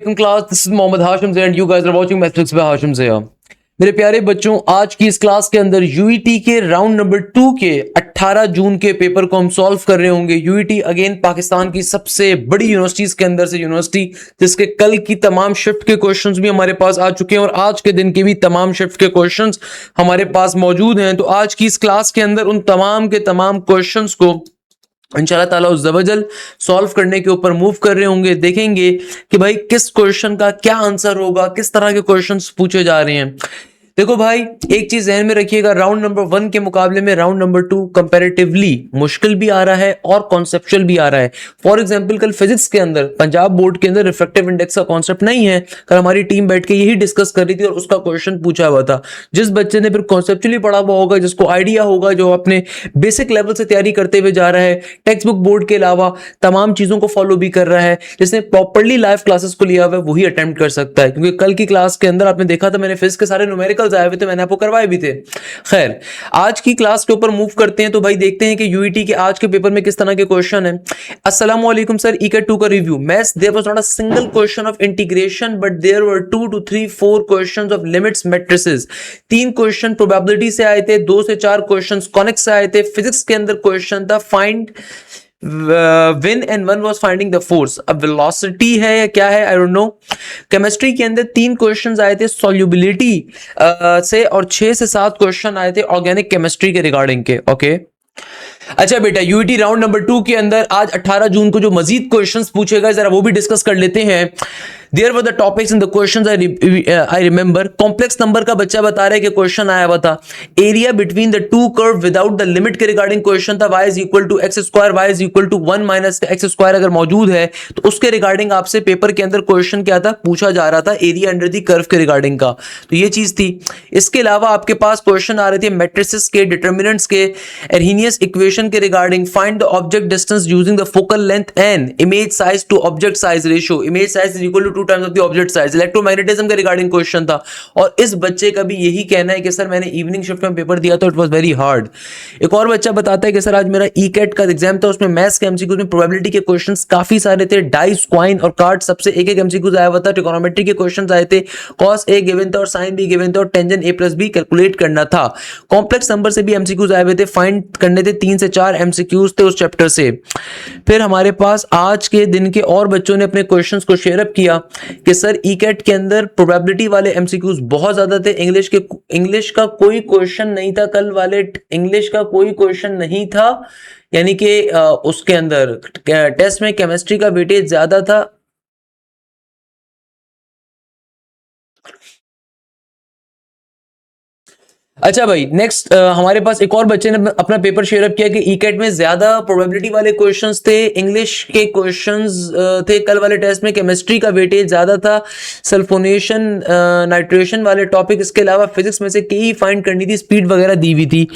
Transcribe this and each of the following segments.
Class, this is Mohammad Hashim Zia and you guys are watching Mathematics by Hashim Zia. मेरे प्यारे बच्चों, आज की इस क्लास के अंदर यूईटी के राउंड नंबर 2 के 18 जून के पेपर को हम सॉल्व कर रहे होंगे। यूईटी अगेन पाकिस्तान की सबसे बड़ी यूनिवर्सिटीज के अंदर से यूनिवर्सिटी, जिसके कल की तमाम शिफ्ट के क्वेश्चंस भी हमारे पास आ चुके हैं और आज के दिन के भी तमाम शिफ्ट के क्वेश्चंस हमारे पास मौजूद हैं। तो आज की इस क्लास के अंदर उन तमाम के तमाम क्वेश्चंस को इंशाल्लाह ताला उस जबरदल सॉल्व करने के ऊपर मूव कर रहे होंगे। देखेंगे कि भाई किस क्वेश्चन का क्या आंसर होगा, किस तरह के क्वेश्चंस पूछे जा रहे हैं। देखो भाई, एक चीज ध्यान में रखिएगा, राउंड नंबर 1 के मुकाबले में राउंड नंबर 2 कंपैरेटिवली मुश्किल भी आ रहा है और कॉन्सेप्चुअल भी आ रहा है। फॉर एग्जांपल कल फिजिक्स के अंदर पंजाब बोर्ड के अंदर रिफ्रैक्टिव इंडेक्स का कॉन्सेप्ट नहीं है। कल हमारी टीम बैठ के यही डिस्कस कर रही थी और उसका क्वेश्चन पूछा हुआ था। जिस बच्चे ने फिर कॉन्सेप्चुअली पढ़ा हुआ होगा, जिसको आइडिया होगा, जो अपने बेसिक लेवल से तैयारी करते हुए जा रहा है, टेक्स्ट बुक बोर्ड के अलावा तमाम चीजों को फॉलो भी कर रहा है, जिसने प्रॉपरली लाइव क्लासेस को लिया हुआ है, वही अटेम्प्ट कर सकता है। क्योंकि कल की क्लास के अंदर आपने देखा था, मैंने फिजिक्स के सारे न्यूमेरिकल्स आए हुए थे, मैंने आपको करवाए भी थे। खैर, आज की क्लास के ऊपर मूव करते हैं। तो भाई देखते हैं कि यूईटी के आज के पेपर में किस तरह के क्वेश्चन है। अस्सलाम वालेकुम सर, ईकेट 2 का review. Maths there was not a single question of integration but there were 2 to 3 4 questions of limits matrices. 3 question probability से आए थे, 2 से 4 क्वेश्चंस कॉनिक्स से आए थे। फिजिक्स के अंदर क्वेश्चन था find win and one was finding the force. अब वेलोसिटी है या क्या है, आई डोंट नो। केमिस्ट्री के अंदर 3 क्वेश्चंस आए थे सॉल्युबिलिटी से और 6 से 7 क्वेश्चन आए थे ऑर्गेनिक केमिस्ट्री के रिगार्डिंग के। ओके अच्छा बेटा, यूईटी राउंड नंबर 2 के अंदर आज 18 जून को जो मजीद क्वेश्चंस पूछेगा जरा वो भी डिस्कस कर लेते हैं। There were the topics in the questions I remember. Complex number का बच्चा बता रहा है कि क्वेश्चन आया हुआ था। Area between the two curve without the limit के रिगार्डिंग क्वेश्चन था। y is equal to x square, y is equal to 1 minus x square अगर मौजूद है तो उसके रिगार्डिंग आपसे पेपर के अंदर क्वेश्चन क्या था, पूछा जा रहा था, एरिया अंडर द कर्व के रिगार्डिंग का। तो ये चीज थी। इसके अलावा आपके पास क्वेश्चन आ रहे थे मैट्रिसेस के, डिटर्मिनेंट्स के, एर्हीनियस इक्वेशन के regarding. Find the object distance using the focal length and image size to object size ratio. Image size is equal to 2 times of the object size. Electromagnetism के regarding question था और इस बच्चे का भी यही कहना है कि सर मैंने इवनिंग शिफ्ट में पेपर दिया तो इट वाज वेरी हार्ड। एक और बच्चा बताता है कि सर आज मेरा ईकेट का एग्जाम था, उसमें मैथ्स के एमसीक्यूज में प्रोबेबिलिटी के क्वेश्चंस काफी सारे थे। डाइस, क्वाइन और कार्ड सबसे एक एक एमसीक्यूज आया हुआ था। ट्रिगोनोमेट्री के क्वेश्चंस आए थे, cos a गिवन था और sin b गिवन था और tangent a plus b calculate करना था। कॉम्प्लेक्स नंबर से भी एमसीक्यूज आए हुए थे, फाइंड करने थे 3 से 4 एमसीक्यूज थे उस चैप्टर से। फिर हमारे पास आज के दिन के और बच्चों ने अपने क्वेश्चंस को शेयर अप किया कि सर ईकेट के अंदर प्रोबेबिलिटी वाले एमसीक्यूज बहुत ज्यादा थे। इंग्लिश का कोई क्वेश्चन नहीं था, कल वाले इंग्लिश का कोई क्वेश्चन नहीं था, यानी कि उसके अंदर टेस्ट में केमिस्ट्री का वेटेज ज्यादा था। अच्छा भाई, नेक्स्ट हमारे पास एक और बच्चे ने अपना पेपर शेयर अप किया कि ईकेट में ज्यादा प्रोबेबिलिटी वाले क्वेश्चंस थे, इंग्लिश के क्वेश्चंस थे कल वाले टेस्ट में, केमिस्ट्री का वेटेज ज्यादा था, सल्फोनेशन नाइट्रेशन वाले टॉपिक। इसके अलावा फिजिक्स में से कई फाइंड करनी थी, स्पीड वगैरह दी हुई थी।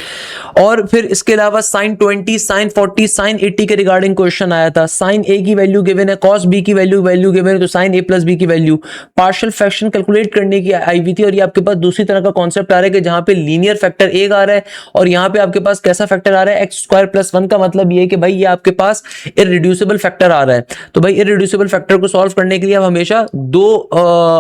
और फिर इसके अलावा साइन 20, साइन 40, साइन 80 के रिगार्डिंग क्वेश्चन आया था। साइन ए की वैल्यू गिवन है, कॉस बी की वैल्यू गिवन है, तो साइन ए प्लस बी की वैल्यू, पार्शियल फ्रैक्शन कैलकुलेट करने की आई हुई थी। और ये आपके पास दूसरी तरह का कॉन्सेप्ट आ रहा है कि जहां पे लीनियर फैक्टर एक आ रहा है और यहां पे आपके पास कैसा फैक्टर आ रहा है, एक्स स्क्वायर प्लस 1 का मतलब ये है कि भाई ये आपके पास इररिड्यूसिबल फैक्टर आ रहा है। तो भाई इररिड्यूसिबल फैक्टर को सॉल्व करने के लिए आप हमेशा 2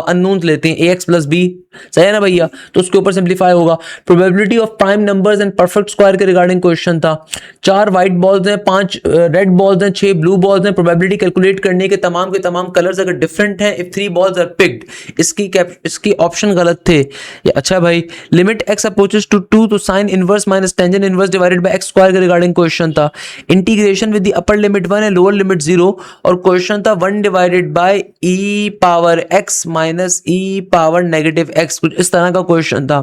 अननोन्स लेते हैं, ax प्लस b, सही है ना भैया, तो उसके ऊपर सिंप्लीफाई होगा। Probability of prime numbers and perfect square के रिगार्डिंग क्वेश्चन था। 4 व्हाइट बॉल्स हैं, 5 रेड बॉल्स हैं, 6 ब्लू बॉल्स हैं। प्रोबेबिलिटी कैलकुलेट करने के तमाम कलर्स अगर डिफरेंट हैं, इफ 3 बॉल्स आर पिक्ड, इसकी ऑप्शन गलत थे। अच्छा भाई, लिमिट x अप्रोचेस टू 2 तो sine inverse minus tangent inverse divided by x square के रिगार्डिंग क्वेश्चन था। Integration with the upper limit 1 and lower limit 0 और क्वेश्चन था 1 divided bye e power x minus e power negative x, कुछ इस तरह का क्वेश्चन था।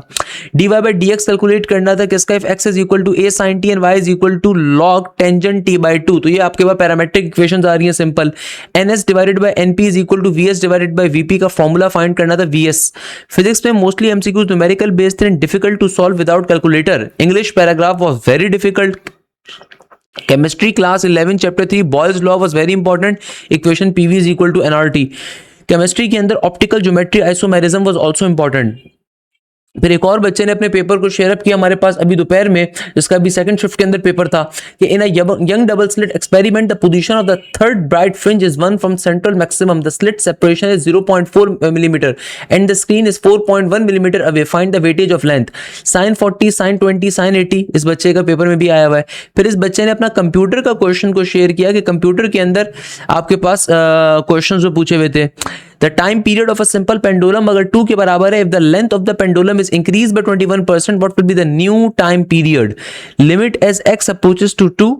dy बाय dx कैलकुलेट करना था किसका, if x is equal to a sin t and y is equal to log tangent t by 2। तो ये आपके पास पैरामेट्रिक इक्वेशंस आ रही हैं simple. ns divided by np is equal to vs divided by vp का formula find करना था vs। Physics में मोस्टली एमसीक्यूज न्यूमेरिकल बेस्ड थे and difficult to solve without calculator. English paragraph was very difficult. Chemistry class 11 chapter 3 Boyle's law was very important. Equation PV is equal to nRT. Chemistry के अंदर optical geometry isomerism was also important. फिर एक और बच्चे ने अपने paper को share up किया हमारे पास अभी दोपहर में, जिसका अभी सेकंड शिफ्ट के अंदर पेपर था, कि in a young double slit experiment the position of the third bright fringe is one from central maximum, the slit separation is 0.4 millimetre and the screen is 4.1 millimetre away, find the weightage of length, sine 40 sine 20 sine 80। इस बच्चे का paper में भी आया हुआ है। फिर इस बच्चे ने अपना कंप्यूटर का क्वेश्चन को शेयर किया कि कंप्यूटर के अंदर आपके पास क्वेश्चन जो पूछे हुए थे, the time period of a simple pendulum अगर 2 के बराबर है, if the length of the pendulum is increase by 21%, what will be the new time period, limit as x approaches to 2,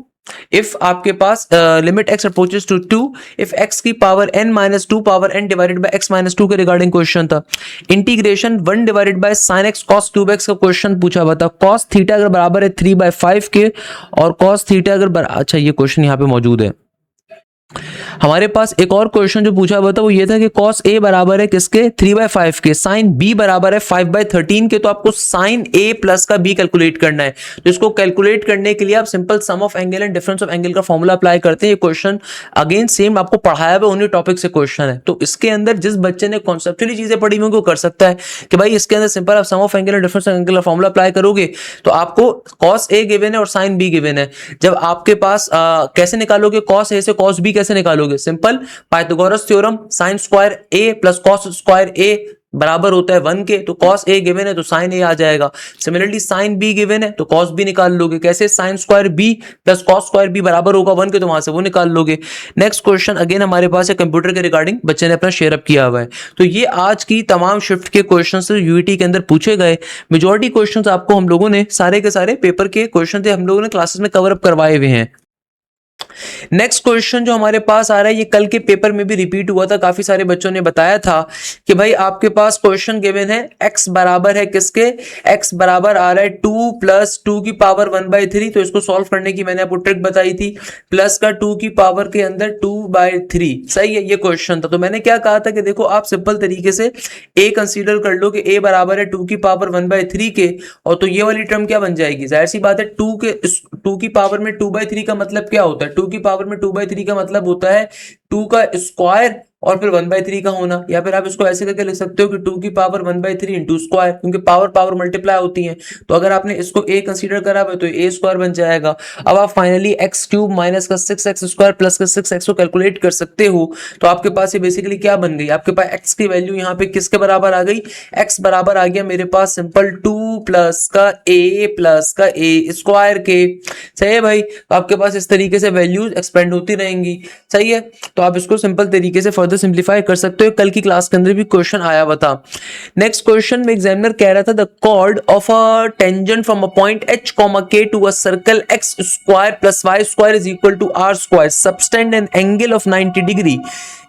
if आपके पास limit x approaches to 2 if x की power n minus 2 power n divided by x minus 2 के regarding question था। Integration 1 divided by sin x cos cube x का question पूछा हुआ था। cos theta अगर बराबर है 3/5 के और cos थीटा अगर अच्छा ये क्वेश्चन यहाँ पे मौजूद है। हमारे पास एक और क्वेश्चन जो पूछा हुआ था वो ये था कि cos a बराबर है किसके 3/5 के, sin b बराबर है 5/13 के, तो आपको sin a प्लस का b कैलकुलेट करना है। तो इसको कैलकुलेट करने के लिए आप simple some of angle and difference of angle का फॉर्मूला अप्लाई करते हैं। ये क्वेश्चन अगेन सेम आपको पढ़ाया हुआ उन्हीं टॉपिक से क्वेश्चन है, तो इसके अंदर जिस बच्चे ने कॉन्सेप्चुअली चीजें पढ़ी हुई वो कर सकता है कि भाई इसके अंदर सिंपल आप sum of angle and difference of angle का फॉर्मूला अप्लाई करोगे तो आपको cos a गिवन है और sin b गिवन है। जब आपके पास कैसे निकालोगे cos a से cos b कैसे निकालोगे, simple Pythagoras theorem, sin square a plus cos square a बराबर होता है 1 के, तो cos a गिवन है तो sin a आ जाएगा। सिमिलरली sin b गिवन है तो cos b निकाल लोगे, कैसे sin square b plus cos square b बराबर होगा 1 के, तो वहां से वो निकाल लोगे। नेक्स्ट क्वेश्चन अगेन हमारे पास है कंप्यूटर के रिगार्डिंग, बच्चे ने अपना शेयर अप किया हुआ है। तो ये आज की तमाम शिफ्ट के क्वेश्चन यूईटी के अंदर पूछे गए। मेजोरिटी क्वेश्चन आपको हम लोगों ने सारे के सारे पेपर के क्वेश्चन थे हम लोगों ने क्लासेस में कवर अप करवाए हुए हैं। नेक्स्ट क्वेश्चन जो हमारे पास आ रहा है ये कल के पेपर में भी रिपीट हुआ था, काफी सारे बच्चों ने बताया था कि भाई आपके पास क्वेश्चन गिवन है x बराबर है किसके, x बराबर आ रहा है 2 प्लस 2 की पावर 1/3, तो इसको सॉल्व करने की मैंने आपको ट्रिक बताई थी, प्लस का 2 की पावर के अंदर 2/3, सही है ये क्वेश्चन था। तो मैंने क्या कहा था कि देखो आप सिंपल तरीके से a कंसीडर कर लो कि a बराबर है 2 की पावर 1/3 के, और तो ये वाली टर्म क्या बन जाएगी, जाहिर सी बात है 2 की पावर में 2/3 का मतलब क्या होता है, 2 की पावर में 2/3 का मतलब होता है 2 का स्क्वायर और फिर 1/3 का होना, या फिर आप इसको ऐसे करके लिख सकते हो कि 2 की पावर 1/3 इंटू स्क्वायर, क्योंकि पावर पावर मल्टीप्लाई होती है। तो अगर आपने इसको a कंसीडर करा है तो a स्क्वायर बन जाएगा। अब आप फाइनली x क्यूब माइनस का 6x स्क्वायर प्लस का 6x को कैलकुलेट कर सकते हो, तो आपके पास ये बेसिकली क्या बन गई, आपके पास x की वैल्यू यहाँ पे किसके बराबर आ गई, x बराबर आ गया मेरे पास सिंपल 2 प्लस का a स्क्वायर के, सही है भाई। तो आपके पास इस तरीके से वैल्यूज एक्सपेंड होती रहेंगी, सही है। तो आप इसको सिंपल तरीके से सिंप्लीफाई कर सकते हो, कल की क्लास के अंदर भी क्वेश्चन आया हुआ था। नेक्स्ट क्वेश्चन में एग्जामिनर कह रहा था the chord of a tangent from a point h k to a circle x square plus y square is equal to r square subtend an angle of 90 degree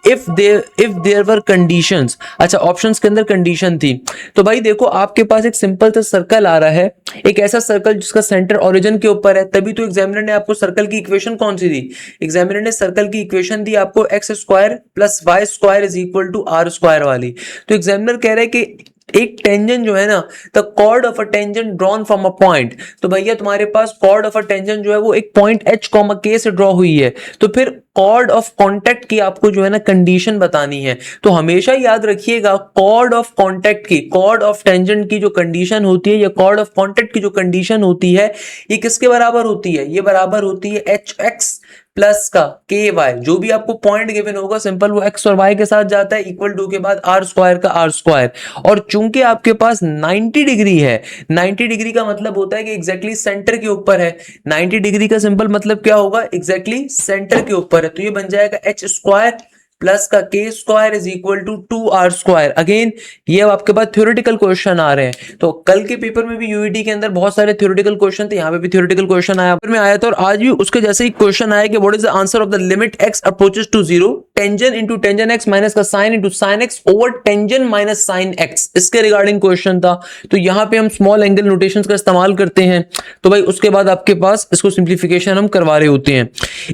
if there were conditions. अच्छा options के अंदर condition थी, तो भाई देखो आपके पास एक simple सा सर्कल आ रहा है, एक ऐसा सर्कल जिसका सेंटर ओरिजिन के ऊपर है, तभी तो एग्जामिनर ने आपको सर्कल की इक्वेशन कौन सी दी, एग्जामिनर ने सर्कल की इक्वेशन दी आपको x square plus y square is equal to r square वाली। तो एग्जामिनर कह रहे हैं कि एक टेंजेंट जो है ना, the chord of a tangent drawn from a point, तो भैया तुम्हारे पास कॉर्ड ऑफ अ टेंजेंट जो है वो एक पॉइंट h k से ड्रॉ हुई है, तो फिर कॉर्ड ऑफ कांटेक्ट की आपको जो है ना कंडीशन बतानी है। तो हमेशा याद रखिएगा कॉर्ड ऑफ कांटेक्ट की, कॉर्ड ऑफ टेंजेंट की जो कंडीशन होती है या कॉर्ड ऑफ कांटेक्ट की जो कंडीशन होती है ये किसके बराबर होती है, ये बराबर होती है hx प्लस का ky, जो भी आपको पॉइंट गिवन होगा सिंपल वो x और y के साथ जाता है, इक्वल टू के बाद r स्क्वायर का r स्क्वायर, और चूंकि आपके पास 90 डिग्री है, 90 डिग्री का मतलब होता है कि एग्जैक्टली सेंटर के ऊपर है, 90 डिग्री का सिंपल मतलब क्या होगा, एग्जैक्टली सेंटर के ऊपर है, तो ये बन जाएगा h स्क्वायर प्लस का k square is equal to 2r square. Again ये आपके पास थ्योरेटिकल क्वेश्चन आ रहे हैं, तो कल के पेपर में भी यूईटी के अंदर बहुत सारे थ्योरेटिकल क्वेश्चन थे, यहाँ पे भी थ्योरेटिकल क्वेश्चन आया में आया था, और आज भी उसके जैसे ही क्वेश्चन आया कि what is the answer of the limit x approaches to 0 tangent into tangent x minus का sine into sine x over tangent minus sine x, इसके रिगार्डिंग क्वेश्चन था। तो यहाँ पे हम स्मॉल एंगल नोटेशंस का इस्तेमाल करते हैं, तो भाई उसके बाद आपके पास इसको सिंप्लीफिकेशन हम करवा रहे होते हैं।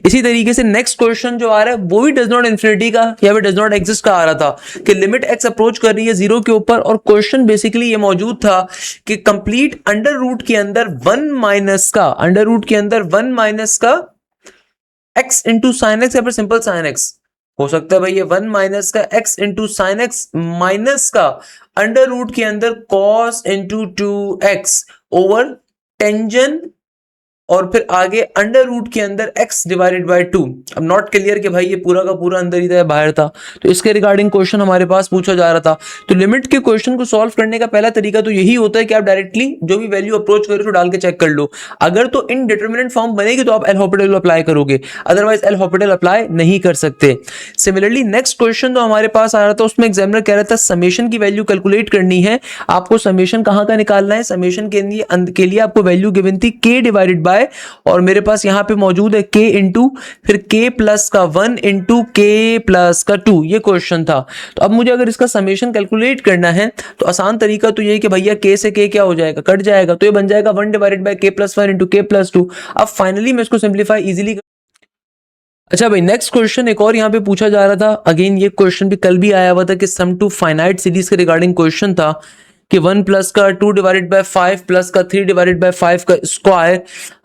इसी तरीके से नेक्स्ट क्वेश्चन जो आ रहा है वो भी डज नॉट इन्फिनिटी का या फिर डज नॉट एग्जिस्ट का आ रहा था कि लिमिट x अप्रोच कर रही है 0 के ऊपर, और क्वेश्चन बेसिकली ये मौजूद था कि कंप्लीट अंडर रूट के अंदर 1 माइनस का, अंडर रूट के अंदर 1 माइनस का x इंटू साइन एक्स या फिर सिंपल साइन एक्स, हो सकता है भाई ये 1 माइनस का x into sine x minus का अंडर रूट के अंदर cos into 2x over tangent और फिर आगे अंडर रूट के अंदर x डिवाइडेड बाय 2। अब नॉट क्लियर कि भाई ये पूरा का पूरा अंदर ही था बाहर था, तो इसके रिगार्डिंग क्वेश्चन हमारे पास पूछा जा रहा था। तो लिमिट के क्वेश्चन को सॉल्व करने का पहला तरीका तो यही होता है कि आप डायरेक्टली जो भी वैल्यू अप्रोच करो उसको डाल के चेक कर लो। अगर तो इनडिटरमिनेट फॉर्म बनेगी तो आप एल हॉपिटल अप्लाई करोगे, अदरवाइज एल हॉपिटल अप्लाई नहीं कर सकते। सिमिलरली नेक्स्ट क्वेश्चन तो हमारे पास आ रहा था, उसमें एग्जामिनर कह रहा था समेशन की वैल्यू कैलकुलेट करनी है। आपको समेशन कहां का निकालना है? समेशन के लिए आपको वैल्यू गिवन थी k डिवाइडेड बाय, और मेरे पास यहां पे मौजूद है k इंटू फिर k प्लस का 1 इंटू k प्लस का 2, ये क्वेश्चन था। तो अब मुझे अगर इसका समेशन कैलकुलेट करना है तो आसान तरीका तो ये है कि भैया k से k क्या हो जाएगा, कट जाएगा, तो ये बन जाएगा 1 divided bye k plus 1 into k plus 2। अब फाइनली मैं इसको सिंप्लीफाई इजीली। अच्छा भाई नेक्स्ट क्वेश्चन एक और यहाँ पे पूछा जा रहा था, अगेन ये क्वेश्चन भी कल भी आया हुआ था कि सम टू फाइनाइट सीरीज के रिगार्डिंग क्वेश्चन था कि 1 प्लस का 2 डिवाइडेड बाय 5 प्लस का 3 डिवाइडेड बाय 5 का square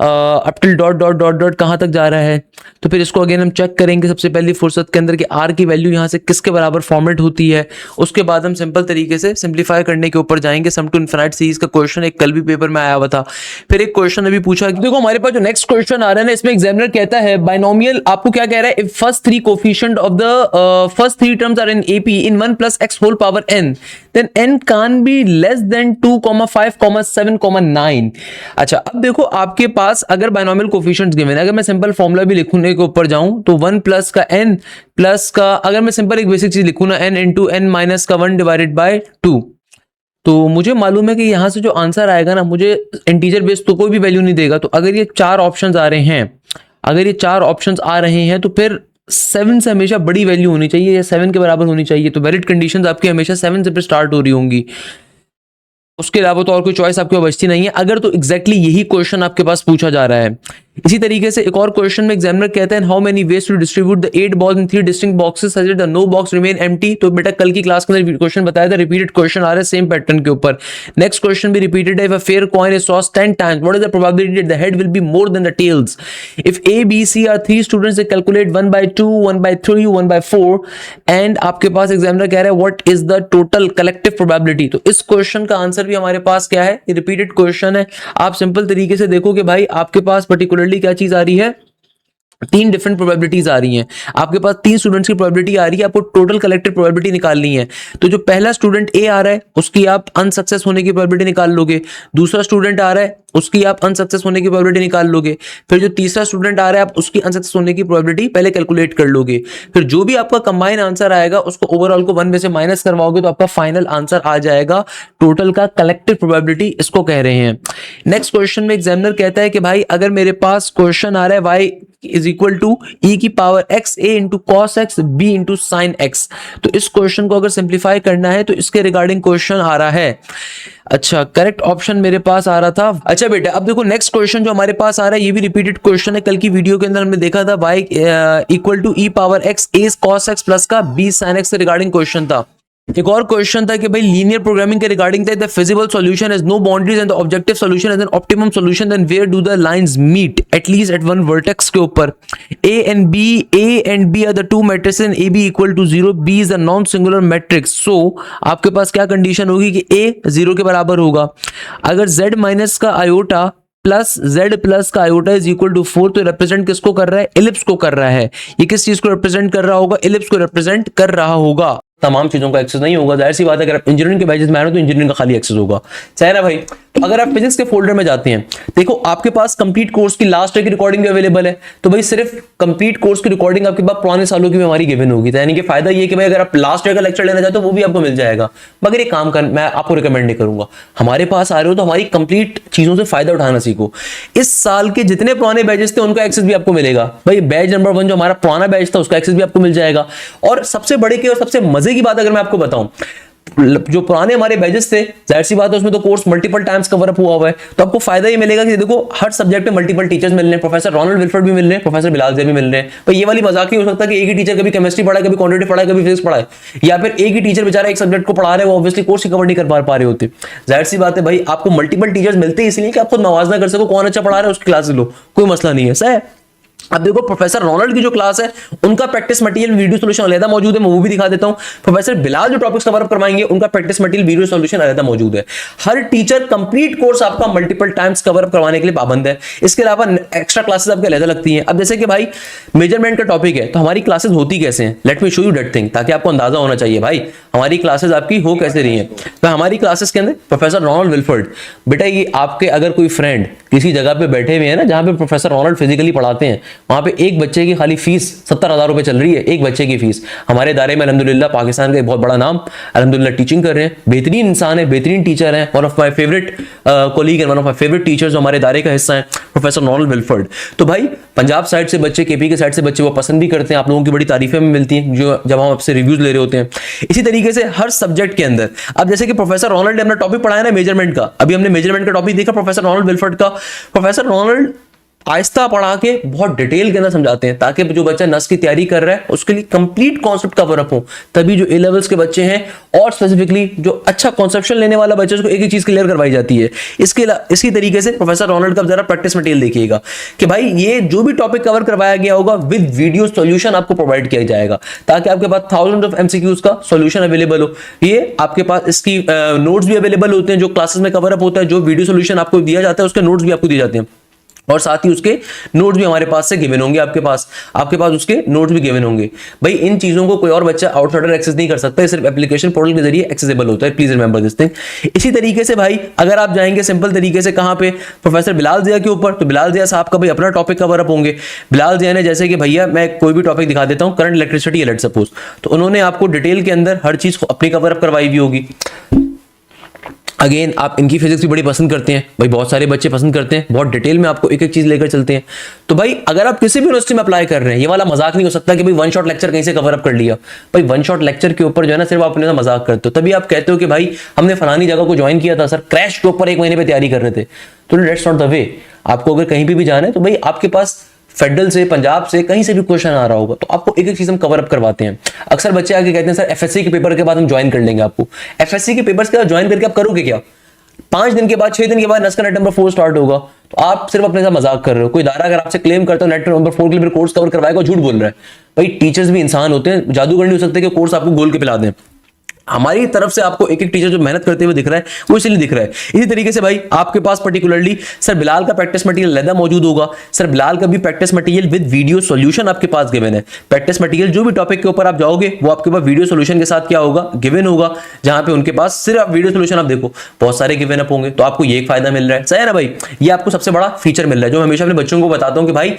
up till dot dot dot dot कहाँ तक जा रहा है। तो फिर इसको अगेन हम चेक करेंगे सबसे पहली फुर्सत के अंदर कि आर की वैल्यू यहाँ से किसके बराबर फॉर्मेट होती है, उसके बाद हम सिंपल तरीके से सिंप्लीफाई करने के ऊपर जाएंगे। सम टू इनफिनाइट सीरीज का क्वेश्चन एक कल भी पेपर में आया हुआ था। फिर एक क्वेश्चन अभी पूछा, देखो हमारे पास जो नेक्स्ट क्वेश्चन आ रहा है ना, इसमें एग्जामिनर कहता है बाइनोमियल, आपको क्या कह रहा है, if first three coefficient of the first three terms are in AP in 1 plus x whole power n, then n can be less than 2, 5, 7, 9। अच्छा अब देखो आपके पास अगर बाइनोमियल कोफिशिएंट्स गिवन है, अगर मैं सिंपल फॉर्मूला भी लिखने के ऊपर जाऊं तो 1 प्लस का n प्लस का, अगर मैं सिंपल एक बेसिक चीज लिखूं ना, n इंटू n माइनस का 1 डिवाइडेड बाय 2, तो मुझे मालूम है कि यहां से जो आंसर आएगा ना, मुझे इंटीजर बेस तो कोई भी वैल्यू नहीं देगा। तो अगर ये चार ऑप्शंस आ रहे हैं, अगर ये चार ऑप्शंस आ रहे हैं तो फिर 7 से हमेशा बड़ी वैल्यू होनी चाहिए या 7 के बराबर होनी चाहिए। तो वैलिड कंडीशंस आपकी हमेशा 7 से स्टार्ट हो रही होंगी, उसके अलावा तो और कोई चॉइस आपके पास बचती नहीं है, अगर तो एग्जैक्टली यही क्वेश्चन आपके पास पूछा जा रहा है। इसी तरीके से एक और क्वेश्चन में एग्जामिनर कहते हैं how many ways to distribute the 8 balls in 3 distinct boxes such that the no box remain empty. तो बेटा कल की क्लास के अंदर क्वेश्चन बताया था, रिपीटेड क्वेश्चन आ रहा है सेम पैटर्न के ऊपर। नेक्स्ट क्वेश्चन भी रिपीटेड है, if a fair coin is tossed 10 times what is the probability that the head will be more than the tails. If A B C are 3 students, they calculate 1/2, 1/3, 1/4 and आपके पास examiner कह रहा है what is the total collective probability. तो इस question का answer भी हमारे पास क्या है, रिपीटेड क्वेश्चन है। आप सिंपल तरीके से देखो कि भाई आपके पास पर्टिकुलरली क्या चीज आ रही है, 3 डिफरेंट प्रोबेबिलिटीज आ रही हैं। आपके पास 3 स्टूडेंट्स की प्रोबेबिलिटी आ रही है, आपको टोटल कलेक्टिव प्रोबेबिलिटी निकालनी है। तो जो पहला स्टूडेंट ए आ रहा है उसकी आप अनसक्सेस होने की प्रोबेबिलिटी निकाल लोगे, दूसरा स्टूडेंट आ रहा है उसकी आप अनसक्सेस होने की प्रोबेबिलिटी निकाल लोगे, फिर जो तीसरा स्टूडेंट आ रहा है आप उसकी अनसक्सेस होने की प्रोबेबिलिटी पहले कैलकुलेट कर लोगे, फिर जो भी आपका कंबाइन आंसर आएगा उसको ओवरऑल को 1 में से माइनस करवाओगे तो आपका फाइनल आंसर आ जाएगा। टोटल का कलेक्टिव प्रोबेबिलिटी इसको कह रहे हैं। नेक्स्ट क्वेश्चन में एग्जामिनर कहता है कि भाई अगर मेरे पास क्वेश्चन आ रहा है y is equal to e की power x a into cos x b into sine x, तो इस क्वेश्चन को अगर सिंप्लीफाई करना है तो इसके रिगार्डिंग क्वेश्चन आ रहा है। अच्छा करेक्ट ऑप्शन मेरे पास आ रहा था। अच्छा बेटा अब देखो नेक्स्ट क्वेश्चन जो हमारे पास आ रहा है ये भी रिपीटेड क्वेश्चन है, कल की वीडियो के अंदर हमने देखा था y equal to e power x a cos x plus का b sin x से रिगार्डिंग क्वेश्चन था। एक और क्वेश्चन था कि भाई लीनियर प्रोग्रामिंग के regarding the feasible solution has no boundaries and the objective solution has an optimum solution, then where do the lines meet at least at one vertex के ऊपर। a and b are the two matrices and ab equal to 0, b is a non singular matrix, so आपके पास क्या condition होगी कि a 0 के बराबर होगा। अगर z माइनस का आयोटा प्लस z प्लस का आयोटा इज इक्वल टू 4, तो रिप्रेजेंट किसको कर रहा है, एलिप्स को कर रहा है। ये किस चीज को रिप्रेजेंट कर रहा होगा, एलिप्स को रिप्रेजेंट कर रहा होगा। तमाम चीजों का एक्सेस नहीं होगा, जाहिर सी बात है अगर आप इंजीनियरिंग के बैचेस में आ रहे हो तो इंजीनियरिंग का खाली एक्सेस होगा, सही ना भाई। तो अगर आप फिजिक्स के फोल्डर में जाते हैं, देखो आपके पास कंप्लीट कोर्स की लास्ट ईयर की रिकॉर्डिंग भी अवेलेबल है, तो भाई सिर्फ कंप्लीट कोर्स की रिकॉर्डिंग आपके पास पुराने सालों की भी हमारी गिवन होगी। तो यानी कि फायदा ये कि भाई अगर आप लास्ट ईयर का लेक्चर लेना चाहते हो वो भी आपको मिल जाएगा। मगर ये काम कर मैं आपको रिकमेंड नहीं करूंगा, हमारे पास आ रहे हो तो हमारी कंप्लीट चीजों से फायदा उठाना सीखो। इस साल के जितने पुराने बैचेस थे उनका एक्सेस भी आपको मिलेगा। भाई बैच नंबर 1 जो हमारा पुराना बैच था उसका एक्सेस भी आपको मिल जाएगा। और सबसे बड़े की और सबसे मजे की बात अगर मैं आपको बताऊं, जो पुराने हमारे बैचेस थे जाहिर सी बात है उसमें तो course multiple times cover up हुआ हुआ है, तो आपको फायदा ये मिलेगा कि देखो हर सब्जेक्ट में मल्टीपल टीचर्स मिल रहे हैं, प्रोफेसर रोनाल्ड विल्फर्ड भी मिल रहे हैं, प्रोफेसर बिलाल ज़ैद भी मिल रहे हैं। तो ये वाली मजाक ही हो सकता है कि एक ही टीचर कभी केमिस्ट्री पढ़ाए, कभी क्वांटिटी पढ़ाए, कभी फिजिक्स पढ़ाए, या फिर एक ही टीचर बेचारा एक सब्जेक्ट को पढ़ा रहे हैं, वो ऑब्वियसली कोर्स कवर नहीं कर पा रहे होते। जाहिर सी बात है भाई आपको मल्टीपल टीचर्स मिलते हैं इसलिए कि आप खुद मवाजना कर सको, कौन अच्छा पढ़ा रहा है उसकी क्लास लो, कोई मसला नहीं है, सही है। अब देखो प्रोफेसर रोनाल्ड की जो क्लास है उनका प्रैक्टिस मटेरियल वीडियो सॉल्यूशन अलग मौजूद है, मैं वो भी दिखा देता हूं। प्रोफेसर बिलाल जो टॉपिक्स कवर अप करवाएंगे उनका प्रैक्टिस मटेरियल वीडियो सॉल्यूशन अलग मौजूद है। हर टीचर कंप्लीट कोर्स आपका मल्टीपल टाइम्स कवर अप करवाने के लिए पाबंद है। इसके अलावा एक्स्ट्रा क्लासेस आपके अलग लगती हैं। अब जैसे कि भाई मेजरमेंट का टॉपिक है तो हमारी क्लासेस होती कैसे हैं, let me show you that thing, ताकि आपको अंदाजा होना चाहिए भाई हमारी क्लासेस आपकी हो कैसे रही हैं। तो हमारी क्लासेस के अंदर प्रोफेसर रोनाल्ड विल्फर्ड, बेटा ये आपके अगर कोई फ्रेंड किसी जगह पे बैठे हुए हैं ना जहां पे प्रोफेसर रोनाल्ड फिजिकली पढ़ाते हैं, वहां पे एक बच्चे की खाली फीस 70,000 रुपए चल रही है, एक बच्चे की फीस। हमारे इदारे में अल्हम्दुलिल्लाह पाकिस्तान का एक बहुत बड़ा नाम अल्हम्दुलिल्लाह टीचिंग कर रहे हैं, बेहतरीन इंसान है, बेहतरीन टीचर है, one of my favourite colleague and one of my favourite teachers जो हमारे इदारे का हिस्सा है प्रोफेसर रोनाल्ड विल्फर्ड। तो भाई पंजाब साइड से बच्चे, केपी के साइड से बच्चे वो पसंद भी करते हैं, आप लोगों की बड़ी तारीफें में मिलती हैं जो जब हम आपसे रिव्यूज ले रहे होते हैं। इसी तरीके से हर सब्जेक्ट के अंदर, अब जैसे कि प्रोफेसर रोनाल्ड ने अपना टॉपिक पढ़ाया ना मेजरमेंट का, अभी हमने मेजरमेंट का टॉपिक देखा प्रोफेसर रोनाल्ड विल्फर्ड का। प्रोफेसर रोनाल्ड आहिस्ता पढ़ा के बहुत डिटेल के अंदर समझाते हैं ताकि जो बच्चा नस की तैयारी कर रहा है उसके लिए कंप्लीट कॉन्सेप्ट कवर अप हो। तभी जो ए लेवल्स के बच्चे हैं और स्पेसिफिकली जो अच्छा कॉन्सेप्शन लेने वाला बच्चा उसको एक एक चीज क्लियर करवाई जाती है। इसी तरीके से प्रोफेसर रोनाल्ड का जरा प्रैक्टिस मटेरियल देखिएगा कि भाई ये जो भी टॉपिक कवर करवाया गया होगा विद वीडियो सॉल्यूशन आपको प्रोवाइड किया जाएगा ताकि आपके पास थाउजेंड ऑफ एमसीक्यूज का सॉल्यूशन अवेलेबल हो। ये आपके पास इसकी नोट्स भी अवेलेबल होते हैं जो क्लासेस में कवर अप होता है, जो वीडियो सॉल्यूशन आपको दिया जाता है उसके नोट्स भी आपको दिए जाते हैं और साथ ही उसके नोट्स भी हमारे पास से गिवन होंगे, आपके पास उसके नोट्स भी गिवन होंगे। भाई इन चीजों को कोई और बच्चा आउटसाइडर एक्सेस नहीं कर सकता, सिर्फ एप्लीकेशन पोर्टल के जरिए एक्सेसिबल होता है, प्लीज रिमेंबर दिस थिंग। इसी तरीके से भाई अगर आप जाएंगे सिंपल तरीके से कहां पे प्रोफेसर बिलाल जिया के ऊपर, तो बिलाल जिया साहब का भाई अपना टॉपिक कवर अप होंगे। बिलाल जिया ने जैसे कि भैया मैं कोई भी टॉपिक दिखा देता हूं, करंट इलेक्ट्रिसिटी है लेट सपोज, तो उन्होंने आपको डिटेल के अंदर हर चीज अपनी कवर अप करवाई हुई होगी। अगेन आप इनकी फिजिक्स भी बड़ी पसंद करते हैं भाई, बहुत सारे बच्चे पसंद करते हैं, बहुत डिटेल में आपको एक एक चीज लेकर चलते हैं। तो भाई अगर आप किसी भी यूनिवर्सिटी में अप्लाई कर रहे हैं, ये वाला मजाक नहीं हो सकता कि भाई वन शॉट लेक्चर कहीं से कवर अप कर लिया। भाई वन शॉट लेक्चर के ऊपर जो है ना सिर्फ आप अपने साथ मजाक करते हो, तभी आप कहते हो कि भाई हमने फलानी जगह को ज्वाइन किया था सर, क्रैश के ऊपर 1 महीने पे तैयारी कर रहे थे। तो दैट्स नॉट द वे। आपको अगर कहीं भी जाना है तो भाई आपके पास फेडरल से, पंजाब से, कहीं से भी क्वेश्चन आ रहा होगा तो आपको एक एक चीज हम कवर अप करवाते हैं। अक्सर बच्चे आके कहते हैं सर एफएससी के पेपर के बाद हम ज्वाइन कर लेंगे आपको। एफएससी के पेपर्स के बाद ज्वाइन करके आप करोगे क्या? 5 दिन के बाद 6 दिन के बाद नस का नेट नंबर 4 स्टार्ट होगा, तो आप सिर्फ अपने साथ मजाक कर रहे हो। कोई इदारा अगर आपसे क्लेम करता है नेट नंबर 4 के लिए कोर्स कवर करवाएगा, झूठ बोल रहा है। भाई टीचर्स भी इंसान होते हैं, जादूगर नहीं हो सकते कि कोर्स आपको गोल के पिला दें। हमारी तरफ से आपको एक एक टीचर जो मेहनत करते हुए दिख रहा है वो इसलिए दिख रहा है। इसी तरीके से भाई आपके पास पर्टिकुलरली सर बिलाल का प्रैक्टिस मटेरियल अलग मौजूद होगा। सर बिलाल का भी practice material with video solution आपके पास गिवन है। प्रैक्टिस मटेरियल जो भी टॉपिक के ऊपर आप जाओगे वो आपके पास वीडियो सॉल्यूशन के साथ क्या होगा, गिवन होगा, जहां पे उनके पास सिर्फ वीडियो सॉल्यूशन आप देखो बहुत सारे गिवन अप होंगे, तो आपको ये एक फायदा मिल रहा है। सही है ना भाई, ये आपको सबसे बड़ा फीचर मिल रहा है जो मैं हमेशा अपने बच्चों को बताता हूं कि भाई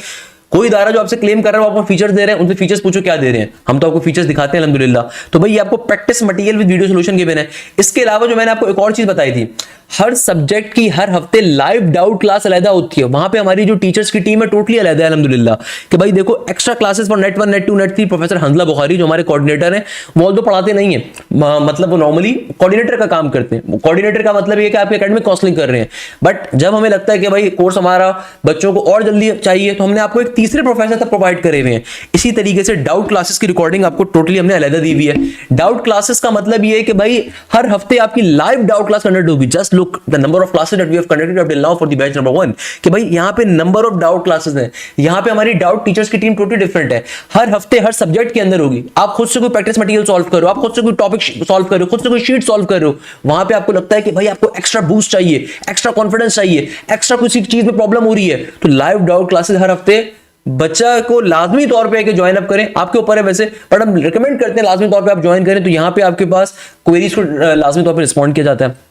कोई इदारा जो आपसे क्लेम कर रहा है वो आपको फीचर्स दे रहे हैं, उनसे फीचर्स पूछो क्या दे रहे हैं, हम तो आपको फीचर्स दिखाते हैं अल्हम्दुलिल्लाह। तो भाई ये आपको practice material with video solution given है। इसके अलावा जो मैंने आपको एक और चीज बताई थी, हर सब्जेक्ट की हर हफ्ते लाइव डाउट क्लास अलग होती है। वहां पे हमारी जो टीचर्स की टीम है टोटली अलग है अल्हम्दुलिल्लाह कि भाई देखो extra classes for net 1 net 2 net 3 professor Hanzala Bukhari जो हमारे कोऑर्डिनेटर हैं वो तो पढ़ाते नहीं है, मतलब वो नॉर्मली कोऑर्डिनेटर का काम करते हैं। कोऑर्डिनेटर का मतलब ये कि आप एकेडमिक काउंसलिंग कर रहे हैं, बट जब हमें लगता है कि भाई कोर्स हमारा बच्चों को और जल्दी चाहिए तो हमने आपको एक तीसरे प्रोफेसर तक प्रोवाइड करे हुए हैं। इसी तरीके से डाउट क्लासेस की रिकॉर्डिंग आपको टोटली हमने अलग दी हुई है। डाउट क्लासेस का मतलब ये है कि भाई हर हफ्ते आपकी लाइव डाउट क्लास कंडक्ट होगी। Just look the number of classes that we have conducted up till now for the batch number 1 कि भाई यहाँ पे नंबर ऑफ डाउट क्लासेस हैं, यहाँ पे हमारी डाउट टीचर्स की टीम टोटली डिफरेंट है। हर हफ्ते हर सब्जेक्ट के अंदर होगी। आप खुद से कोई प्रैक्टिस मटेरियल सॉल्व करो, आप खुद से कोई टॉपिक सॉल्व करो, खुद से कोई शीट सॉल्व करो, वहां पे आपको लगता है कि भाई आपको एक्स्ट्रा बूस्ट चाहिए, एक्स्ट्रा कॉन्फिडेंस चाहिए, एक्स्ट्रा किसी चीज में प्रॉब्लम हो रही है, तो लाइव डाउट क्लासेस हर हफ्ते बच्चा को लाजमी तौर पे ज्वाइन अप करें। आपके ऊपर है वैसे, बट हम रिकमेंड करते हैं लाजमी तौर पे आप ज्वाइन करें। तो यहाँ पे आपके पास क्वेरीज को लाजमी तौर पे रिस्पॉन्ड किया जाता है।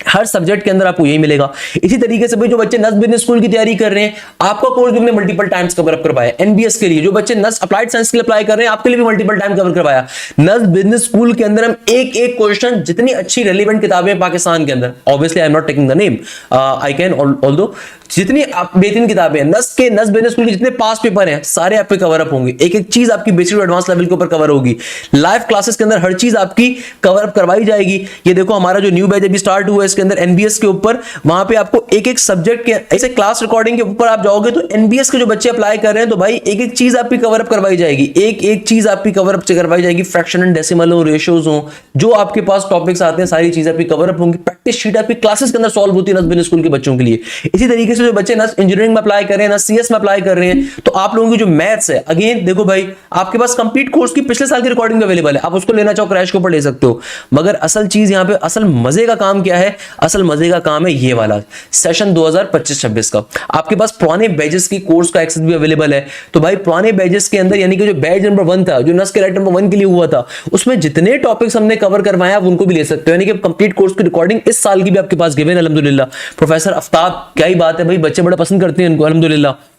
हर सब्जेक्ट के अंदर आपको यही मिलेगा। इसी तरीके से भाई जो बच्चे नस बिजनेस स्कूल की तैयारी कर रहे हैं, आपका कोर्स भी हमने मल्टीपल टाइम्स कवर अप करवाया। एनबीएस के लिए जो बच्चे नस अप्लाइड साइंस के लिए अप्लाई कर रहे हैं, आपके लिए भी मल्टीपल टाइम कवर करवाया। नस बिजनेस स्कूल के अंदर हम एक एक क्वेश्चन, जितनी अच्छी रेलिवेंट किताबें पाकिस्तान के अंदर, obviously I am not taking the name, I can although, जितनी बेहतरीन किताबें हैं नस बिजनेस स्कूल के जितने पास पेपर हैं सारे आप पे कवर अप होंगे। एक एक चीज आपकी बेसिक एडवांस लेवल के ऊपर कवर होगी। लाइव क्लासेस के अंदर हर चीज आपकी कवर अप करवाई जाएगी। ये देखो हमारा जो न्यू बैच अभी स्टार्ट हुआ है इसके अंदर एनबीएस के ऊपर, वहां पे आपको एक एक सब्जेक्ट के ऐसे क्लास रिकॉर्डिंग के ऊपर आप जाओगे तो एनबीएस के जो बच्चे अप्लाई कर रहे हैं तो भाई एक एक चीज आपकी कवर अप करवाई जाएगी। एक एक चीज आपकी कवर अप करवाई जाएगी। फ्रैक्शन एंड डेसिमल हो, रेशियोज हो, जो आपके पास टॉपिक्स आते हैं सारी चीजें आपकी कवर अप होंगी। प्रैक्टिस शीट आपकी क्लासेस के अंदर सॉल्व होती है नस बिजनेस स्कूल के बच्चों के लिए। इसी तरीके से से जो बच्चे नस इंजीनियरिंग में अप्लाई कर रहे हैं, नस सीएस में अप्लाई कर रहे हैं, तो आप लोगों की जो मैथ्स है, अगेन देखो भाई आपके पास कंप्लीट कोर्स की पिछले साल की रिकॉर्डिंग अवेलेबल है, आप उसको लेना चाहो क्रैश के ऊपर ले सकते हो। मगर असल चीज यहाँ पे, असल मजे का काम क्या है? असल मजे का काम है ये वाला सेशन 2025-26 का। आपके पास पुराने बैचेस की कोर्स का एक्सेस भी अवेलेबल है। तो भाई पुराने बैचेस के अंदर यानी कि जो बैच नंबर 1 था, जो नस के नंबर 1 के लिए हुआ था, उसमें जितने टॉपिक्स हमने कवर करवाए आप उनको भी ले सकते हो। यानी कि कंप्लीट कोर्स की रिकॉर्डिंग इस साल की भी आपके पास गिवन है अल्हम्दुलिल्लाह। प्रोफेसर आफ्ताब, क्या ही बात है भाई, बच्चे बड़ा पसंद करते हैं इनको अल्हम्दुलिल्लाह।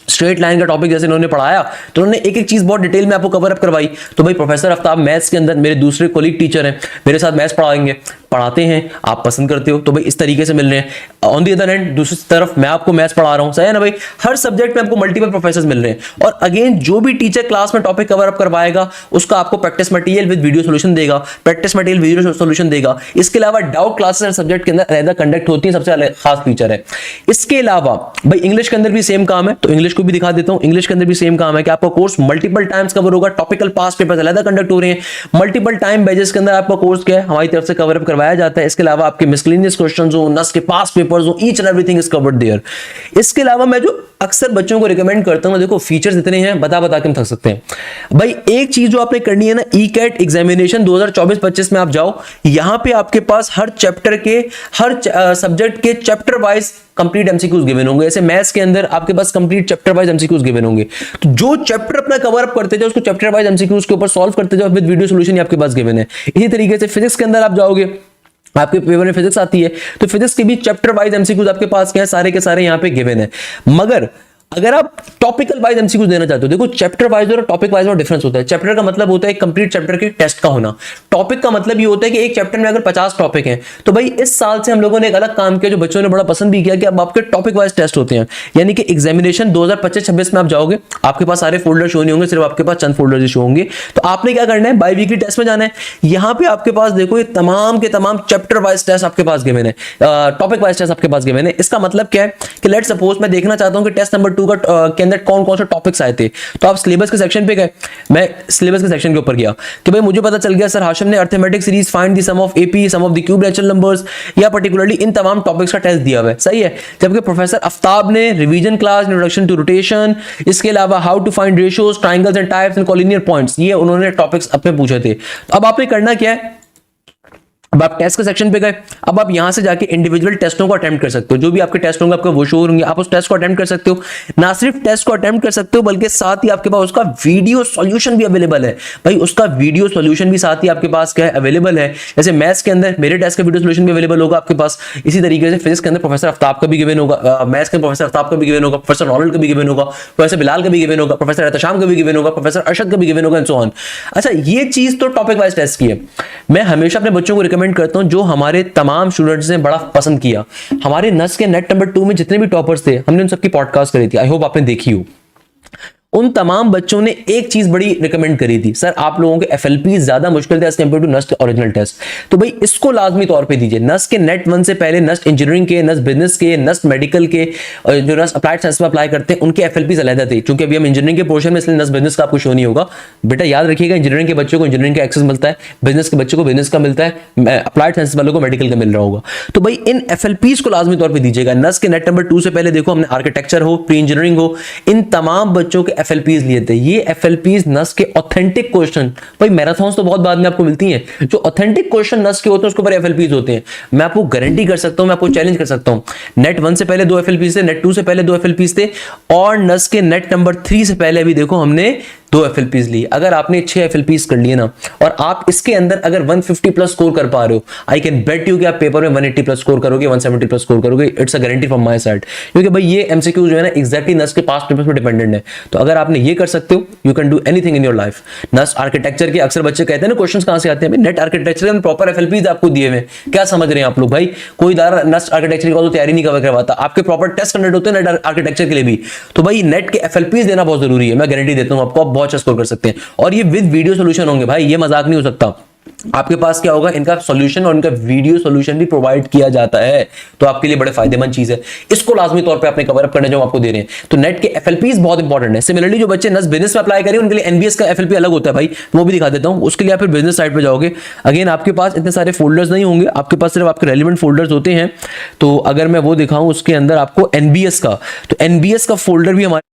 स्ट्रेट लाइन का टॉपिक जैसे इन्होंने पढ़ाया तो उन्होंने एक एक चीज बहुत डिटेल में आपको कवर अप करवाई। तो भाई प्रोफेसर आफ्ताब मैथ्स के अंदर मेरे दूसरे कोलीग टीचर हैं, मेरे साथ मैथ्स पढ़ाते हैं, आप पसंद करते हो, तो भाई इस तरीके से मिल रहे हैं। ऑन दी अदर हैंड दूसरी तरफ मैं आपको मैथ्स पढ़ा रहा हूं, सही है ना भाई। हर सब्जेक्ट में आपको मल्टीपल प्रोफेसर मिल रहे हैं। और अगेन जो भी टीचर क्लास में टॉपिक कवर अप करवाएगा उसका आपको practice material with video solution देगा, प्रैक्टिस मटेरियल वीडियो सोल्यूशन देगा। इसके अलावा डाउट क्लासेस हर सब्जेक्ट के अंदर अलग कंडक्ट होती है, सबसे अलग खास फीचर है। इसके अलावा भाई इंग्लिश के अंदर भी सेम काम है, तो इंग्लिश को भी दिखा देता हूं। इंग्लिश के अंदर भी सेम काम है कि आपका कोर्स मल्टीपल टाइम्स कवर होगा, टॉपिकल पास्ट पेपर्स अलग कंडक्ट हो रहे हैं, मल्टीपल टाइम बैचेस के अंदर आपका कोर्स क्या है हमारी तरफ से कवर अप करवाया जाता है। इसके अलावा आपके मिसलेनियस क्वेश्चंस हो, नस के पास्ट पेपर्स हो, each and everything is covered there. इसके अलावा मैं जो अक्सर बच्चों को रिकमेंड करता हूं, देखो फीचर्स इतने हैं बता के हम थक सकते हैं भाई। एक चीज जो आपने करनी है ना, ई कैट एग्जामिनेशन 2024-25 में आप जाओ, यहां पे आपके पास हर चैप्टर के, हर सब्जेक्ट के chapter wise complete MCQs given होंगे। जैसे मैथ्स के अंदर आपके पास complete chapter wise MCQs given होंगे, तो जो चैप्टर अपना कवर अप करते जाओ उसको चैप्टर वाइज एमसीक्यूज के ऊपर सॉल्व करते जाओ विद वीडियो सॉल्यूशन आपके पास गिवन है। इसी तरीके से फिजिक्स के अंदर आप जाओगे, आपके पेपर में फिजिक्स आती है, तो फिजिक्स के भी चैप्टर वाइज एमसीक्यूज आपके पास क्या है, सारे के सारे यहां पे गिवन है। मगर अगर आप टॉपिकल वाइज एमसीक्यूज देना चाहते हो, देखो चैप्टर वाइज और टॉपिक वाइज में डिफरेंस होता है। चैप्टर का मतलब होता है कंप्लीट चैप्टर के टेस्ट का होना, टॉपिक का मतलब ये होता है कि एक चैप्टर में अगर 50 टॉपिक हैं, तो भाई इस साल से हम लोगों ने एक अलग काम किया जो बच्चों ने बड़ा पसंद भी किया कि अब आपके टॉपिक वाइज टेस्ट होते हैं। यानी कि एग्जामिनेशन 2025-26 में आप जाओगे, आपके पास सारे फोल्डर शो नहीं होंगे, सिर्फ आपके पास चंद फोल्डर शो होंगे। तो आपने क्या करना है, बाई वीकली टेस्ट में जाना है। यहां पे आपके पास देखो ये तमाम के तमाम चैप्टर वाइज टेस्ट आपके पास गिवन है, टॉपिक वाइज टेस्ट आपके पास गिवन है। इसका मतलब क्या है कि लेट्स सपोज मैं देखना चाहता हूं कि टेस्ट नंबर 2 का के अंदर कौन कौन से टॉपिक्स आए थे, तो आप सिलेबस के सेक्शन पे गए, मैं सिलेबस के सेक्शन के ऊपर गया कि भाई मुझे पता चल गया सर हाशिम ने arithmetic series, find the sum of AP, sum of the cube natural numbers, या पर्टिकुलरली इन तमाम टॉपिक्स का टेस्ट दिया हुआ है, सही है। जबकि प्रोफेसर आफ्ताब ने revision class, introduction to rotation, इसके अलावा how to find ratios, triangles and types and collinear points, ये उन्होंने टॉपिक्स अपने पूछे थे। तो अब आपने करना क्या है, अब आप टेस्ट के सेक्शन पे गए, अब आप यहां से जाके इंडिविजुअल टेस्टों को अटेम्प्ट कर सकते हो। जो भी आपके टेस्ट होंगे आपको वो शो होंगे, आप उस टेस्ट को अटेम्प्ट कर सकते हो। ना सिर्फ टेस्ट को अटेम्प्ट कर सकते हो बल्कि साथ ही आपके पास उसका वीडियो सॉल्यूशन भी अवेलेबल है। भाई उसका वीडियो सॉल्यूशन भी साथ ही आपके पास क्या है, अवेलेबल है। जैसे मैथ्स के अंदर मेरे टेस्ट का वीडियो सॉल्यूशन भी अवेलेबल होगा आपके पास। इसी तरीके से फिजिक्स के अंदर प्रोफेसर आफ्ताब का भी गिवन होगा, मैथ्स के प्रोफेसर आफ्ताब का भी गिवन होगा, प्रोफेसर नॉलेज का भी गिवन होगा, प्रोफेसर बिलाल का भी गिवन होगा, प्रोफेसर एहतशाम का भी गिवन होगा, प्रोफेसर अरशद का भी गिवन होगा एंड सो ऑन। अच्छा, ये चीज तो टॉपिक वाइज टेस्ट की है। मैं हमेशा अपने बच्चों को रिकमेंड करता हूं, जो हमारे तमाम स्टूडेंट्स ने बड़ा पसंद किया, हमारे नस के नेट नंबर 2 में जितने भी टॉपर्स थे, हमने उन सबकी पॉडकास्ट करी थी, आई होप आपने देखी हो। उन तमाम बच्चों ने एक चीज बड़ी रिकमेंड करी थी, सर आप लोगों के एफएलपी ज्यादा मुश्किल थे एज कंपेयर टू नस्ट ओरिजिनल टेस्ट, तो भाई इसको लाजमी तौर पे दीजिए। नस्ट के नेट 1 से पहले नस्ट इंजीनियरिंग के, नस्ट बिजनेस के, नस्ट मेडिकल के, जो नस्ट अप्लाइड साइंस में अप्लाई करते हैं उनके एफएलपी अलग थे। क्योंकि अभी हम इंजीनियरिंग के पोर्शन में, इसलिए नस्ट बिजनेस का आपको शो नहीं होगा। बेटा याद रखिएगा, इंजीनियरिंग के बच्चों को इंजीनियरिंग का एक्सेस मिलता है, बिजनेस के बच्चों को बिजनेस का मिलता है, अप्लाइड साइंस वालों को मेडिकल का मिल रहा होगा। तो भाई इन एफएलपीज को लाजमी तौर पर दीजिएगा। नस्ट के नेट नंबर 2 से पहले देखो हमने आर्किटेक्चर हो, प्री इंजीनियरिंग हो, इन तमाम बच्चों के एफएलपीज लिए थे। ये एफएलपीज नस के ऑथेंटिक क्वेश्चन, भाई मैराथन्स तो बहुत बाद में आपको मिलती हैं, जो ऑथेंटिक क्वेश्चन नस के होते हैं उसके ऊपर एफएलपीज होते हैं। मैं आपको गारंटी कर सकता हूं, मैं आपको चैलेंज कर सकता हूं, नेट 1 से पहले 2 एफएलपीज थे, नेट 2 से पहले 2 एफएलपीज थे, और नस के नेट नंबर 3 से पहले भी देखो हमने 2 एफएलपीज ली। अगर आपने 6 एफएलपीज कर लिए ना, और आप इसके अंदर अगर 150 प्लस स्कोर कर पा रहे हो, आई कैन बेट यू कि आप पेपर में 180 प्लस स्कोर करोगे, 170 प्लस स्कोर करोगे। It's a guarantee from my side, क्योंकि भाई ये एमसीक्यू जो है ना एग्जैक्टली नस के पास्ट पेपर्स पे डिपेंडेंट है। तो अगर आपने ये कर सकते हो, you can do anything in your life. नस आर्किटेक्चर के अक्सर बच्चे कहते हैं ना क्वेश्चंस कहां से आते हैं, नेट आर्किटेक्चर में प्रॉपर एफएलपीज आपको दिए हुए, क्या समझ रहे हैं आप लोग? भाई कोई इदारा नस आर्किटेक्चर की तो तैयारी नहीं करवाता, आपके प्रॉपर टेस्ट कंडक्ट होते हैं नेट आर्किटेक्चर के लिए भी। तो भाई नेट के एफएलपीज देना बहुत जरूरी है, मैं गारंटी देता हूं आपको, आप बहुत अच्छा स्कोर कर सकते हैं। और ये विद वीडियो सॉल्यूशन होंगे भाई, ये मजाक नहीं हो सकता। आपके पास क्या होगा, इनका सॉल्यूशन और इनका वीडियो सॉल्यूशन भी प्रोवाइड किया जाता है, तो आपके लिए बड़े फायदेमंद चीज है। इसको लाजमी तौर पे आपने कवर अप करना जो हम आपको दे रहे हैं। तो नेट के एफएलपीस बहुत इंपॉर्टेंट है। सिमिलरली जो बच्चे नस बिजनेस में अप्लाई करें उनके लिए एनबीएस का एफएलपी अलग होता है भाई, वो भी दिखा देता हूं। उसके लिए आप फिर बिजनेस साइड पे जाओगे, अगेन आपके पास इतने सारे फोल्डर्स नहीं होंगे, आपके पास सिर्फ आपके रेलिवेंट फोल्डर्स होते हैं। तो अगर मैं वो दिखाऊं उसके अंदर आपको एनबीएस का, तो एनबीएस का फोल्डर भी हमारे,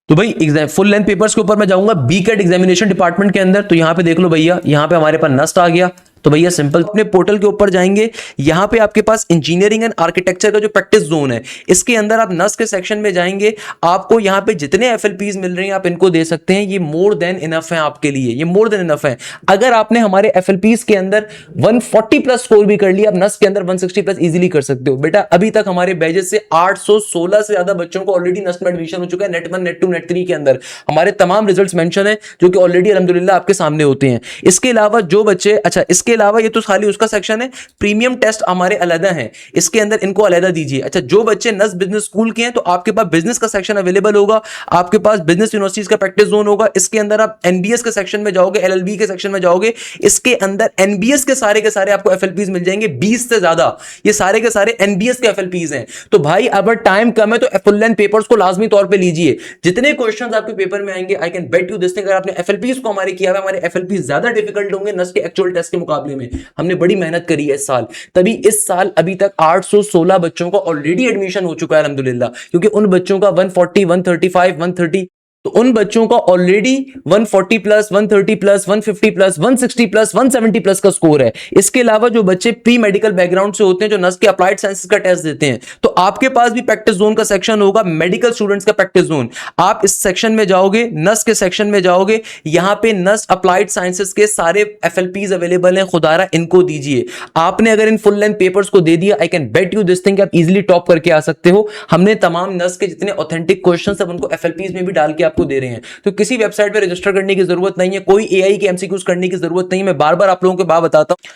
तो भाई एग्जाम फुल लेंथ पेपर्स के ऊपर मैं जाऊंगा बीकेट एग्जामिनेशन डिपार्टमेंट के अंदर। तो यहां पे देख लो भैया, यहां पे हमारे पास नस्ट आ गया। तो भैया सिंपल अपने पोर्टल के ऊपर जाएंगे, यहां पे आपके पास इंजीनियरिंग एंड आर्किटेक्चर का जो प्रैक्टिस जोन है, इसके अंदर आप नस्ट के सेक्शन में जाएंगे, आपको यहां पे जितने एफएलपीज मिल रहे हैं आप इनको दे सकते हैं। ये मोर देन इनफ है आपके लिए, ये मोर देन इनफ है। अगर आपने हमारे एफएलपीज के अंदर 140 प्लस स्कोर भी कर लिया, आप नस्ट के अंदर 160 प्लस इजीली कर सकते हो। बेटा अभी तक हमारे बैचेस से 816 से ज्यादा बच्चों को ऑलरेडी नस्ट में एडमिशन हो चुका है, नेट 1 नेट 2 नेट 3 के अंदर हमारे तमाम रिजल्ट्स मेंशन है, जो कि ऑलरेडी अल्हम्दुलिल्लाह आपके सामने होते हैं। इसके अलावा जो बच्चे, अच्छा इसके अलावा ये तो खाली उसका सेक्शन है, प्रीमियम टेस्ट हमारे अलग हैं, इसके अंदर इनको अलग दीजिए। अच्छा जो बच्चे नस बिजनेस स्कूल के हैं तो आपके पास बिजनेस का सेक्शन अवेलेबल होगा, आपके पास बिजनेस यूनिवर्सिटीज का प्रैक्टिस जोन होगा। इसके अंदर आप एनबीएस के सेक्शन में जाओगे, एलएलबी के सेक्शन में जाओगे, इसके अंदर एनबीएस के सारे आपको एफएलपीज मिल जाएंगे 20 से ज्यादा, ये सारे के सारे एनबीएस के एफएलपीज हैं। तो भाई अगर टाइम कम है तो फुल लेंथ पेपर्स को लाजमी तौर पे लीजिए, जितने क्वेश्चंस आपके पेपर में आएंगे I can bet you this thing, अगर आपने एफएलपीज को हमारे किया है, हमारे एफएलपीज ज्यादा डिफिकल्ट होंगे नस के एक्चुअल टेस्ट के मुकाबले में। हमने बड़ी मेहनत करी है इस साल, तभी इस साल अभी तक 816 बच्चों का ऑलरेडी एडमिशन हो चुका है अल्हम्दुलिल्लाह, क्योंकि उन बच्चों का 140 135 130, तो उन बच्चों का already 140 plus 130 plus 150 plus 160 plus 170 plus का स्कोर है। इसके अलावा जो बच्चे प्री मेडिकल बैकग्राउंड से होते हैं, जो नस के अप्लाइड साइंसेस का टेस्ट देते हैं, तो आपके पास भी प्रैक्टिस जोन का सेक्शन होगा, मेडिकल स्टूडेंट्स का प्रैक्टिस जोन। आप इस सेक्शन में जाओगे, नस के सेक्शन में जाओगे, यहां पे नस अप्लाइड साइंसेस के सारे एफएलपीज अवेलेबल हैं, खुदारा इनको दीजिए। आपने अगर इन फुल लेंथ पेपर्स को दे दिया, I can bet you this thing, आप इजीली टॉप करके आ सकते हो। हमने तमाम नस के जितने ऑथेंटिक क्वेश्चंस सब उनको एफएलपीज में भी डाल के आपको दे रहे हैं, तो किसी वेबसाइट पे रजिस्टर करने की जरूरत नहीं है, कोई एआई के एमसीक्यूज करने की जरूरत नहीं है। मैं बार बार आप लोगों को बात बताता हूं।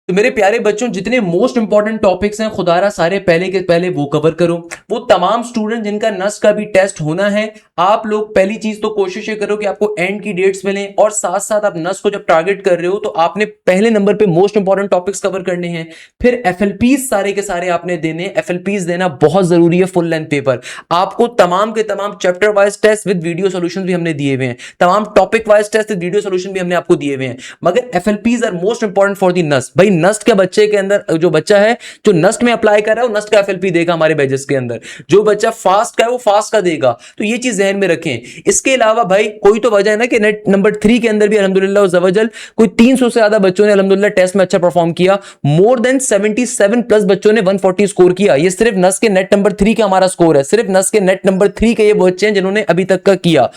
तो मेरे प्यारे बच्चों, जितने मोस्ट इंपॉर्टेंट टॉपिक्स हैं खुदारा सारे पहले के पहले वो कवर करो। वो तमाम स्टूडेंट जिनका नस का भी टेस्ट होना है, आप लोग पहली चीज तो कोशिश ये करो कि आपको एंड की डेट्स मिलें, और साथ साथ आप नस को जब टारगेट कर रहे हो तो आपने पहले नंबर पे मोस्ट इंपॉर्टेंट टॉपिक्स कवर करने हैं। फिर एफएलपीज सारे के सारे आपने देने, एफएलपीज देना बहुत जरूरी है। फुल लेंथ पेपर आपको तमाम के तमाम chapter wise test with video solution भी हमने दिए हुए हैं, तमाम topic wise test with video solution भी हमने आपको दिए हुए हैं, मगर FLPs are most important for the NEST. भाई नस्ट के बच्चे के अंदर जो बच्चा है जो नस्ट में अप्लाई कर रहा है वो नस्ट का एफएलपी देगा हमारे बैचेस के अंदर, जो बच्चा फास्ट का है वो फास्ट का देगा। तो ये चीज ध्यान में रखें। इसके अलावा भाई कोई तो वजह है ना कि नेट नंबर 3 के अंदर भी अल्हम्दुलिल्लाह ज़वजल कोई 300 से ज्यादा बच्चों ने अल्हम्दुलिल्लाह टेस्ट में अच्छा परफॉर्म किया, मोर देन 77 प्लस बच्चों ने 140 स्कोर किया। ये सिर्फ नस्ट के नेट नंबर 3 का हमारा स्कोर है, सिर्फ नस्ट के नेट नंबर 3 के ये बच्चे हैं जिन्होंने अभी तक का किया।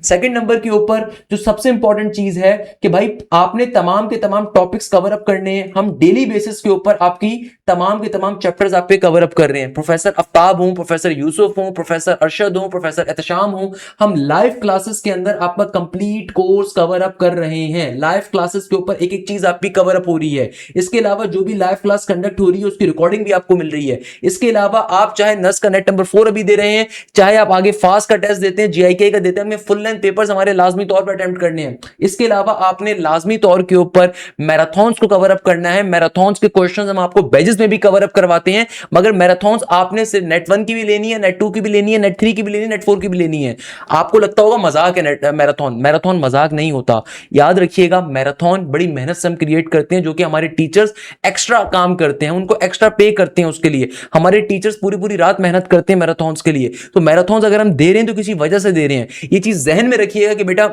सेकंड नंबर के ऊपर जो सबसे इंपॉर्टेंट चीज है कि भाई आपने तमाम के तमाम टॉपिक्स कवर अप करने हैं। हम डेली बेसिस के ऊपर आपकी तमाम के तमाम चैप्टर्स आप पे कवर अप कर रहे हैं। प्रोफेसर आफ्ताब हूं, प्रोफेसर यूसुफ हूं, प्रोफेसर अरशद हूं, प्रोफेसर एहतशाम हूं, हम लाइव क्लासेस के अंदर आपका कंप्लीट कोर्स कवर अप कर रहे हैं। लाइव क्लासेस के ऊपर एक एक चीज आपकी कवर अप हो रही है। इसके अलावा जो भी लाइव क्लास कंडक्ट हो रही है उसकी रिकॉर्डिंग भी आपको मिल रही है। इसके अलावा आप चाहे नस का नेट नंबर 4 अभी दे रहे हैं, चाहे आप आगे फास्ट का टेस्ट देते हैं, जीआईके का देते हैं, हमें फुल लेंथ पेपर्स हमारे लाजमी तौर पर अटेम्प्ट करने हैं। इसके अलावा आपने लाजमी तौर के ऊपर मैराथन्स को कवर अप करना है। मैराथन्स के क्वेश्चंस हम आपको बैजेस में भी कवर अप करवाते हैं, मगर मैराथन्स आपने सिर्फ नेट 1 की भी लेनी है, नेट 2 की भी लेनी है, नेट 3 की भी लेनी है, नेट 4 की भी लेनी है। आपको लगता होगा मजाक है मैराथन, मैराथन मजाक नहीं होता। याद रखिएगा मैराथन बड़ी मेहनत से हम क्रिएट करते हैं, जो कि हमारे टीचर्स एक्स्ट्रा काम करते हैं, उनको एक्स्ट्रा पे करते हैं उसके लिए। हमारे टीचर्स पूरी पूरी रात मेहनत करते हैं मैराथन्स के लिए। तो मैराथन्स अगर हम दे रहे हैं तो किसी वजह से दे रहे हैं। ये चीज जहन में रखिएगा कि बेटा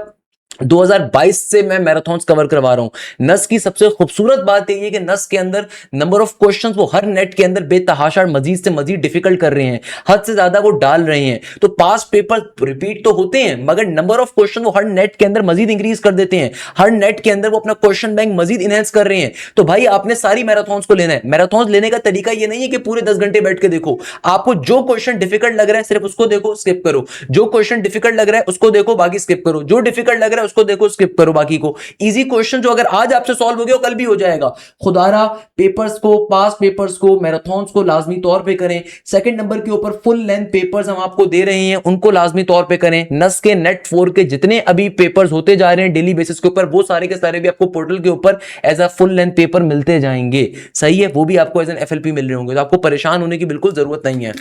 2022 से मैं मैराथन्स कवर करवा रहा हूं। नस की सबसे खूबसूरत बात यह है कि नस के अंदर नंबर ऑफ क्वेश्चंस वो हर नेट के अंदर बेतहाशा मजीद से मजीद डिफिकल्ट कर रहे हैं, हद से ज्यादा वो डाल रहे हैं। तो पास पेपर रिपीट तो होते हैं, मगर नंबर ऑफ क्वेश्चन वो हर नेट के अंदर मजीद इंक्रीज कर देते हैं। हर नेट के अंदर वो अपना क्वेश्चन बैंक मजीद इनहेंस कर रहे हैं। तो भाई आपने सारी मैराथन्स को लेना है। मैराथन्स लेने का तरीका ये नहीं है कि पूरे 10 घंटे बैठ के देखो। आपको जो क्वेश्चन डिफिकल्ट लग रहा है सिर्फ उसको देखो, स्किप करो। जो क्वेश्चन डिफिकल्ट लग रहा है उसको देखो, बाकी स्किप करो। जो डिफिकल्ट लग रहा है है उसको देखो, स्किप करो बाकी को। इजी क्वेश्चन जो अगर आज आपसे सॉल्व हो गया वो कल भी हो जाएगा। खुदारा पेपर्स को, पास पेपर्स को, मैराथन्स को लाजमी तौर पे करें। सेकंड नंबर के ऊपर फुल लेंथ पेपर्स हम आपको दे रहे हैं, उनको लाजमी तौर पे करें। नस के, नेट 4 के जितने अभी पेपर्स होते जा रहे हैं डेली बेसिस के ऊपर, वो सारे के सारे भी आपको पोर्टल के ऊपर as a full length paper मिलते जाएंगे। सही है, वो भी आपको एज एन FLP मिल रहे होंगे, तो आपको परेशान होने की बिल्कुल जरूरत नहीं है।